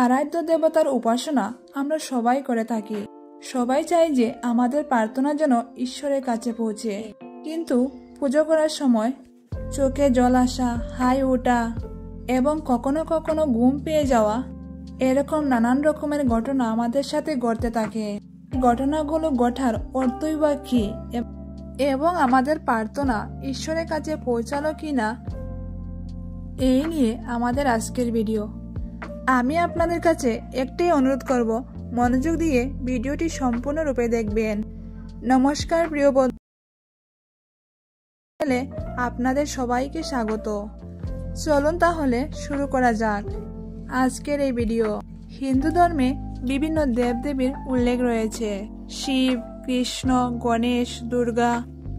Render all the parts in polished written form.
আরাধ্য দেবতার উপাসনা আমরা সবাই করে থাকি। সবাই চাই যে আমাদের প্রার্থনা যেন ঈশ্বরের কাছে পৌঁছে, কিন্তু পুজো করার সময় চোখে জল আসা, হাই ওঠা এবং কখনো কখনো ঘুম পেয়ে যাওয়া, এরকম নানান রকমের ঘটনা আমাদের সাথে ঘটতে থাকে। ঘটনাগুলো ঘটার অর্থই বা কি এবং আমাদের প্রার্থনা ঈশ্বরের কাছে পৌঁছালো কিনা, এই নিয়ে আমাদের আজকের ভিডিও। আমি আপনাদের কাছে একটাই অনুরোধ করব, মনোযোগ দিয়ে ভিডিওটি সম্পূর্ণরূপে দেখবেন। নমস্কার প্রিয় বন্ধু, আপনাদের সবাইকে স্বাগত। চলুন তাহলে শুরু করা যাক আজকের এই ভিডিও। হিন্দু ধর্মে বিভিন্ন দেবদেবীর উল্লেখ রয়েছে। শিব, কৃষ্ণ, গণেশ, দুর্গা,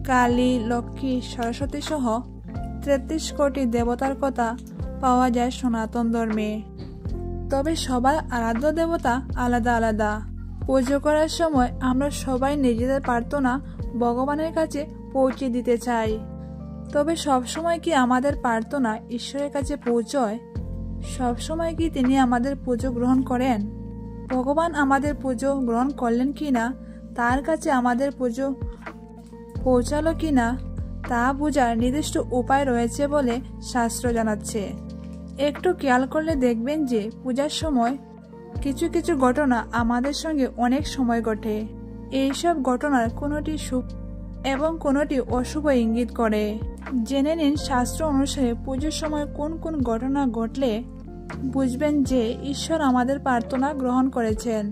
কালী, লক্ষ্মী, সরস্বতী সহ 33 কোটি দেবতার কথা পাওয়া যায় সনাতন ধর্মে। তবে সবার আরাধ্য দেবতা আলাদা আলাদা। পুজো করার সময় আমরা সবাই নিজেদের প্রার্থনা ভগবানের কাছে পৌঁছে দিতে চাই। তবে সবসময় কি আমাদের প্রার্থনা ঈশ্বরের কাছে পৌঁছয়? সবসময় কি তিনি আমাদের পুজো গ্রহণ করেন? ভগবান আমাদের পুজো গ্রহণ করলেন কিনা, তার কাছে আমাদের পুজো পৌঁছালো কিনা, তা বোঝার নির্দিষ্ট উপায় রয়েছে বলে শাস্ত্র জানাচ্ছে। একটু খেয়াল করলে দেখবেন যে পূজার সময় কিছু কিছু ঘটনা আমাদের সঙ্গে অনেক সময় ঘটে। এইসব ঘটনার কোনোটি শুভ এবং কোনোটি অশুভ ইঙ্গিত করে। জেনে নিন শাস্ত্র অনুসারে পুজোর সময় কোন কোন ঘটনা ঘটলে বুঝবেন যে ঈশ্বর আমাদের প্রার্থনা গ্রহণ করেছেন,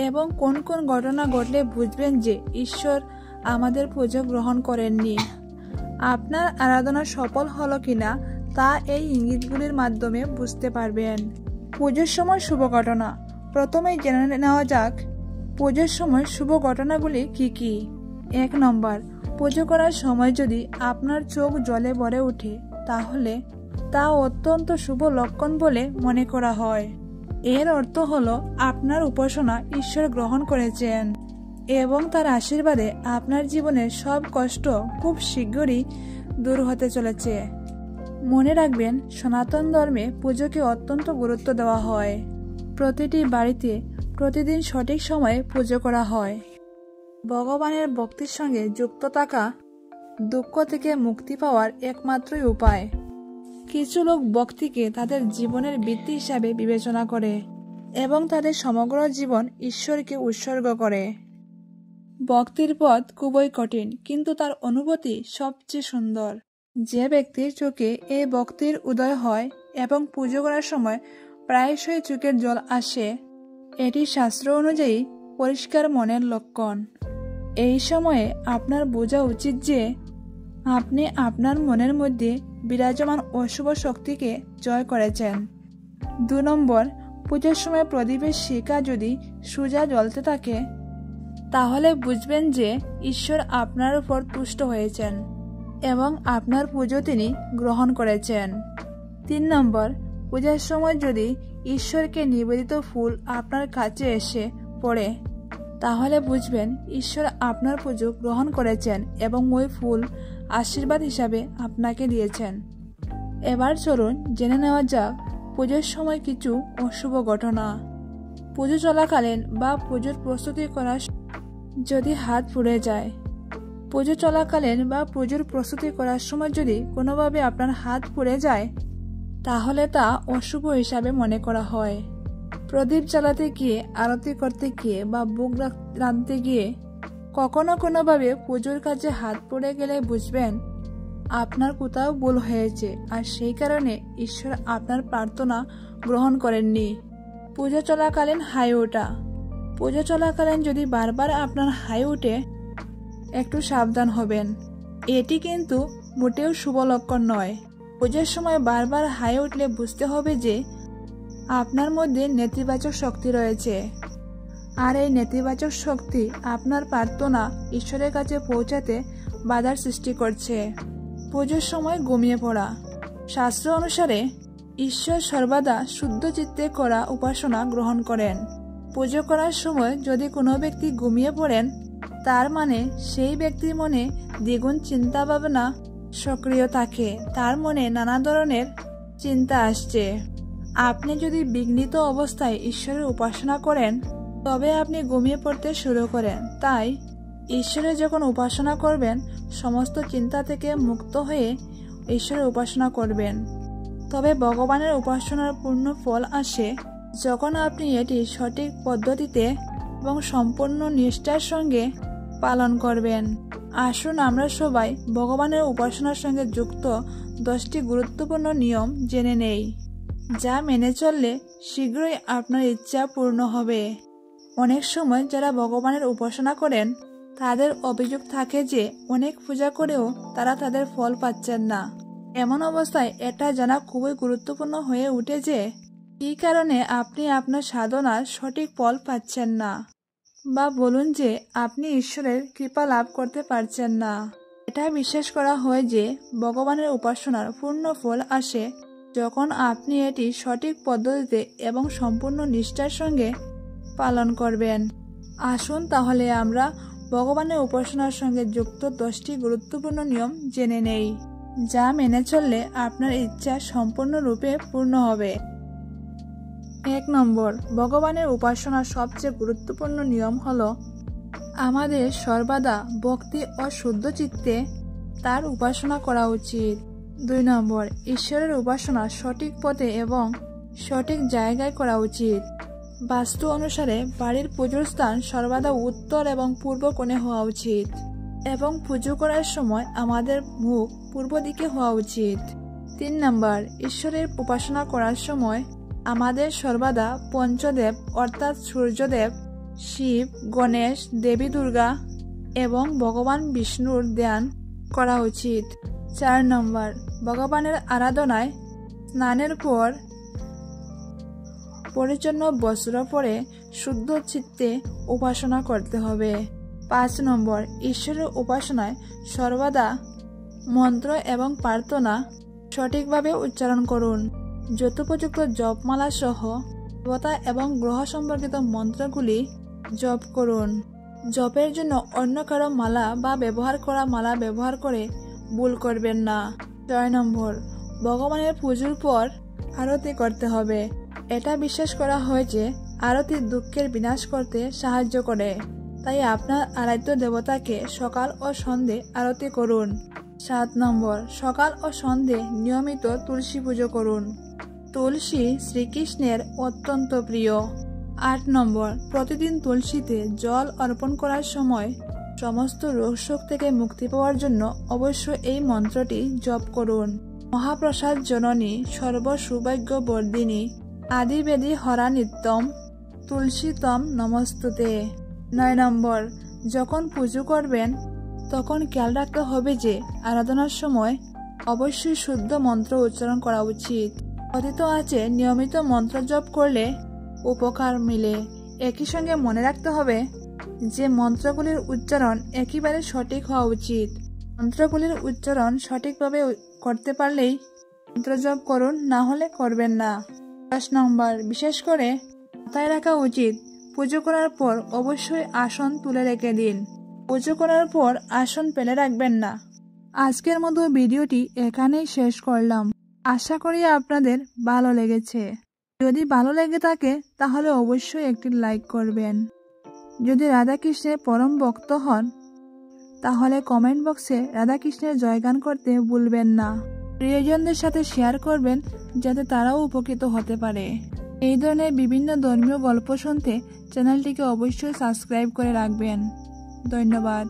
এবং কোন কোন ঘটনা ঘটলে বুঝবেন যে ঈশ্বর আমাদের পুজো গ্রহণ করেননি। আপনার আরাধনা সফল হলো কিনা তা এই ইঙ্গিতগুলির মাধ্যমে বুঝতে পারবেন। পুজোর সময় শুভ ঘটনা। প্রথমেই জেনে নেওয়া যাক পুজোর সময় শুভ ঘটনাগুলি কি কি। 1 নম্বর, পুজো করার সময় যদি আপনার চোখ জলে ভরে ওঠে তাহলে তা অত্যন্ত শুভ লক্ষণ বলে মনে করা হয়। এর অর্থ হলো আপনার উপাসনা ঈশ্বর গ্রহণ করেছেন এবং তার আশীর্বাদে আপনার জীবনের সব কষ্ট খুব শীঘ্রই দূর হতে চলেছে। মনে রাখবেন, সনাতন ধর্মে পুজোকে অত্যন্ত গুরুত্ব দেওয়া হয়। প্রতিটি বাড়িতে প্রতিদিন সঠিক সময়ে পুজো করা হয়। ভগবানের ভক্তির সঙ্গে যুক্ত থাকা দুঃখ থেকে মুক্তি পাওয়ার একমাত্রই উপায়। কিছু লোক ভক্তিকে তাদের জীবনের বৃত্তি হিসাবে বিবেচনা করে এবং তাদের সমগ্র জীবন ঈশ্বরকে উৎসর্গ করে। ভক্তির পথ খুবই কঠিন, কিন্তু তার অনুভূতি সবচেয়ে সুন্দর। যে ব্যক্তির চোখে এই ভক্তির উদয় হয় এবং পুজো করার সময় প্রায়শই চোখের জল আসে, এটি শাস্ত্র অনুযায়ী পরিষ্কার মনের লক্ষণ। এই সময়ে আপনার বোঝা উচিত যে আপনি আপনার মনের মধ্যে বিরাজমান অশুভ শক্তিকে জয় করেছেন। 2 নম্বর, পুজোর সময় প্রদীপের শিখা যদি সোজা জ্বলতে থাকে তাহলে বুঝবেন যে ঈশ্বর আপনার উপর তুষ্ট হয়েছেন এবং আপনার পুজো তিনি গ্রহণ করেছেন। 3 নম্বর, পূজার সময় যদি ঈশ্বরকে নিবেদিত ফুল আপনার কাছে এসে পড়ে তাহলে বুঝবেন ঈশ্বর আপনার পুজো গ্রহণ করেছেন এবং ওই ফুল আশীর্বাদ হিসাবে আপনাকে দিয়েছেন। এবার চলুন জেনে নেওয়া যাক পুজোর সময় কিছু অশুভ ঘটনা। পুজো চলাকালীন বা পুজোর প্রস্তুতি করার যদি হাত পুড়ে যায়। পুজো চলাকালীন বা পুজোর প্রস্তুতি করার সময় যদি কোনোভাবে আপনার হাত পুড়ে যায় তাহলে তা অশুভ হিসাবে মনে করা হয়। প্রদীপ জ্বালাতে গিয়ে, আরতি করতে গিয়ে বা ভোগ রাঁধতে গিয়ে কখনো কোনোভাবে পুজোর কাজে হাত পড়ে গেলে বুঝবেন আপনার কোথাও ভুল হয়েছে, আর সেই কারণে ঈশ্বর আপনার প্রার্থনা গ্রহণ করেননি। পুজো চলাকালীন হাই ওঠা। পুজো চলাকালীন যদি বারবার আপনার হাই ওঠে একটু সাবধান হবেন। এটি কিন্তু মোটেও শুভ লক্ষণ নয়। পুজোর সময় বারবার হাই উঠলে বুঝতে হবে যে আপনার মধ্যে নেতিবাচক শক্তি রয়েছে, আর এই নেতিবাচক শক্তি আপনার প্রার্থনা ঈশ্বরের কাছে পৌঁছাতে বাধার সৃষ্টি করছে। পুজোর সময় ঘুমিয়ে পড়া। শাস্ত্র অনুসারে ঈশ্বর সর্বদা শুদ্ধ চিত্তে করা উপাসনা গ্রহণ করেন। পুজো করার সময় যদি কোনো ব্যক্তি ঘুমিয়ে পড়েন তার মানে সেই ব্যক্তির মনে দ্বিগুণ চিন্তা ভাবনা সক্রিয় থাকে, তার মনে নানা ধরনের চিন্তা আসছে। আপনি যদি বিঘ্নিত অবস্থায় ঈশ্বরের উপাসনা করেন তবে আপনি ঘুমিয়ে পড়তে শুরু করেন। তাই ঈশ্বরের যখন উপাসনা করবেন সমস্ত চিন্তা থেকে মুক্ত হয়ে ঈশ্বরের উপাসনা করবেন। তবে ভগবানের উপাসনার পূর্ণ ফল আসে যখন আপনি এটি সঠিক পদ্ধতিতে এবং সম্পূর্ণ নিষ্ঠার সঙ্গে পালন করবেন। আসুন আমরা সবাই ভগবানের উপাসনার সঙ্গে যুক্ত 10টি গুরুত্বপূর্ণ নিয়ম জেনে নেই, যা মেনে চললে শীঘ্রই আপনার ইচ্ছা পূর্ণ হবে। অনেক সময় যারা ভগবানের উপাসনা করেন তাদের অভিযোগ থাকে যে অনেক পূজা করেও তারা তাদের ফল পাচ্ছেন না। এমন অবস্থায় এটা জানা খুবই গুরুত্বপূর্ণ হয়ে উঠে যে কী কারণে আপনি আপনার সাধনার সঠিক ফল পাচ্ছেন না, বা বলুন যে আপনি ঈশ্বরের কৃপা লাভ করতে পারছেন না। এটা বিশ্বাস করা হয় যে ভগবানের উপাসনার পূর্ণ ফল আসে যখন আপনি এটি সঠিক পদ্ধতিতে এবং সম্পূর্ণ নিষ্ঠার সঙ্গে পালন করবেন। আসুন তাহলে আমরা ভগবানের উপাসনার সঙ্গে যুক্ত 10টি গুরুত্বপূর্ণ নিয়ম জেনে নেই, যা মেনে চললে আপনার ইচ্ছা সম্পূর্ণরূপে পূর্ণ হবে। 1 নম্বর, ভগবানের উপাসনার সবচেয়ে গুরুত্বপূর্ণ নিয়ম হল আমাদের সর্বদা ভক্তি ও শুদ্ধ চিত্তে তার উপাসনা করা উচিত। 2 নম্বর, ঈশ্বরের উপাসনা সঠিক পথে এবং সঠিক জায়গায় করা উচিত। বাস্তু অনুসারে বাড়ির পুজোর স্থান সর্বদা উত্তর এবং পূর্ব কোণে হওয়া উচিত এবং পুজো করার সময় আমাদের মুখ পূর্ব দিকে হওয়া উচিত। 3 নম্বর, ঈশ্বরের উপাসনা করার সময় আমাদের সর্বদা পঞ্চদেব অর্থাৎ সূর্যদেব, শিব, গণেশ, দেবী দুর্গা এবং ভগবান বিষ্ণুর ধ্যান করা উচিত। 4 নম্বর, ভগবানের আরাধনায় স্নানের পর পরিচ্ছন্ন বস্ত্র পরে শুদ্ধ চিত্তে উপাসনা করতে হবে। 5 নম্বর, ঈশ্বরের উপাসনায় সর্বদা মন্ত্র এবং প্রার্থনা সঠিকভাবে উচ্চারণ করুন। যথোপযুক্ত জপমালা সহ দেবতা এবং গ্রহ সম্পর্কিত মন্ত্রগুলি জপ করুন। জপের জন্য অন্য কারো মালা বা ব্যবহার করা মালা ব্যবহার করে ভুল করবেন না। 6 নম্বর, ভগবানের পুজোর পর আরতি করতে হবে। এটা বিশ্বাস করা হয় যে আরতি দুঃখের বিনাশ করতে সাহায্য করে। তাই আপনার আরাধ্য দেবতাকে সকাল ও সন্ধে আরতি করুন। 7 নম্বর, সকাল ও সন্ধে নিয়মিত তুলসী পুজো করুন। তুলসী শ্রীকৃষ্ণের অত্যন্ত প্রিয়। 8 নম্বর, প্রতিদিন তুলসীতে জল অর্পণ করার সময় সমস্ত রোগশোক থেকে মুক্তি পাওয়ার জন্য অবশ্যই এই মন্ত্রটি জপ করুন। মহাপ্রসাদ জননী সর্ব সৌভাগ্য বর্ধিনী আদিবেদী হরা নিত্যম তুলসীতম নমস্তুতে। 9 নম্বর, যখন পুজো করবেন তখন খেয়াল রাখতে হবে যে আরাধনার সময় অবশ্যই শুদ্ধ মন্ত্র উচ্চারণ করা উচিত। কথিত আছে নিয়মিত মন্ত্র জপ করলে উপকার মিলে। একই সঙ্গে মনে রাখতে হবে যে মন্ত্রগুলির উচ্চারণ একেবারে সঠিক হওয়া উচিত। মন্ত্রগুলির উচ্চারণ সঠিকভাবে করতে পারলেই মন্ত্র জপ করুন, না হলে করবেন না। 10 নম্বর, বিশেষ করে মাথায় রাখা উচিত পুজো করার পর অবশ্যই আসন তুলে রেখে দিন। পুজো করার পর আসন ফেলে রাখবেন না। আজকের মতো ভিডিওটি এখানেই শেষ করলাম। আশা করি আপনাদের ভালো লেগেছে। যদি ভালো লেগে থাকে তাহলে অবশ্যই একটি লাইক করবেন। যদি রাধাকৃষ্ণের পরম ভক্ত হন তাহলে কমেন্ট বক্সে রাধাকৃষ্ণের জয়গান করতে ভুলবেন না। প্রিয়জনদের সাথে শেয়ার করবেন যাতে তারাও উপকৃত হতে পারে। এই ধরনের বিভিন্ন ধর্মীয় গল্প শুনতে চ্যানেলটিকে অবশ্যই সাবস্ক্রাইব করে রাখবেন। ধন্যবাদ।